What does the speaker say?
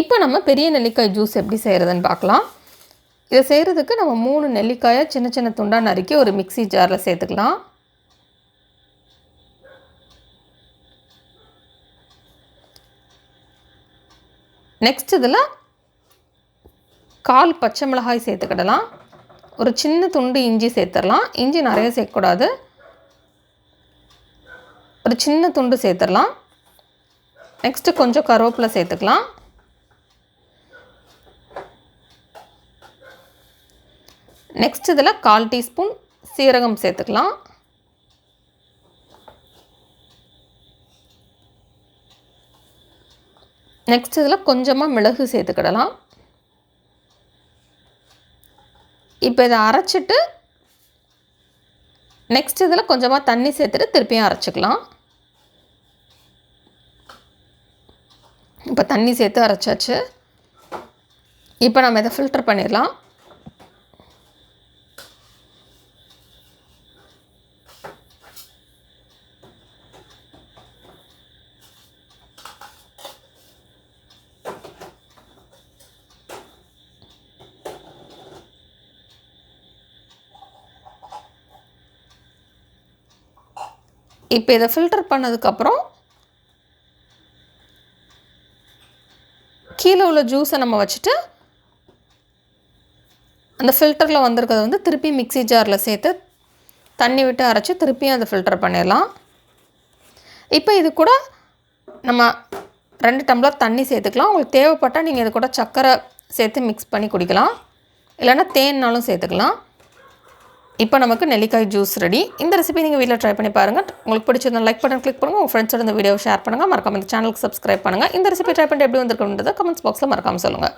இப்போ நம்ம பெரிய நெல்லிக்காய் ஜூஸ் எப்படி செய்கிறதுன்னு பார்க்கலாம். இதை செய்கிறதுக்கு நம்ம 3 நெல்லிக்காயை சின்ன சின்ன துண்டாக நறுக்கி ஒரு மிக்ஸி ஜாரில் சேர்த்துக்கலாம். நெக்ஸ்ட் இதில் 1/4 பச்சை மிளகாய் சேர்த்துக்கிடலாம். ஒரு சின்ன துண்டு இஞ்சி சேர்த்துடலாம். இஞ்சி நிறைய சேர்க்கக்கூடாது, ஒரு சின்ன துண்டு சேர்த்துடலாம். நெக்ஸ்ட்டு கொஞ்சம் கருவேப்பிலை சேர்த்துக்கலாம். நெக்ஸ்ட் இதில் 1/4 டீஸ்பூன் சீரகம் சேர்த்துக்கலாம். நெக்ஸ்ட் இதில் கொஞ்சமாக மிளகு சேர்த்துக்கிடலாம். இப்போ இதை அரைச்சிட்டு நெக்ஸ்ட் இதில் கொஞ்சமாக தண்ணி சேர்த்துட்டு திருப்பியும் அரைச்சிக்கலாம். இப்போ தண்ணி சேர்த்து அரைச்சாச்சு. இப்போ நம்ம இதை ஃபில்டர் பண்ணிடலாம். இப்போ இதை ஃபில்டர் பண்ணதுக்கப்புறம் கீழே உள்ள ஜூஸை நம்ம வச்சுட்டு அந்த ஃபில்டரில் வந்திருக்கிறத வந்து திருப்பி மிக்ஸி ஜாரில் சேர்த்து தண்ணி விட்டு அரைச்சி திருப்பியும் அதை ஃபில்டர் பண்ணிடலாம். இப்போ இது கூட நம்ம 2 டம்ளர் தண்ணி சேர்த்துக்கலாம். உங்களுக்கு தேவைப்பட்டால் நீங்கள் இது கூட சர்க்கரை சேர்த்து மிக்ஸ் பண்ணி குடிக்கலாம், இல்லைன்னா தேன்னாலும் சேர்த்துக்கலாம். இப்போ நமக்கு நெல்லிக்காய் ஜூஸ் ரெடி. இந்த ரெசிபி நீங்கள் வீட்டில் ட்ரை பண்ணி பாருங்கள். உங்களுக்கு பிடிச்சிருந்தா லைக் பட்டன் கிளிக் பண்ணுங்கள். உங்கள் ஃப்ரெண்ட்ஸோட இந்த வீடியோவை ஷேர் பண்ணுங்கள். மறக்காம இந்த சேனலுக்கு சப்ஸ்கிரைப் பண்ணுங்கள். இந்த ரெசிபி ட்ரை பண்ணிட்டு எப்படி வந்திருக்குன்றதை கமெண்ட்ஸ் பாக்ஸில் மறக்காமல் சொல்லுங்கள்.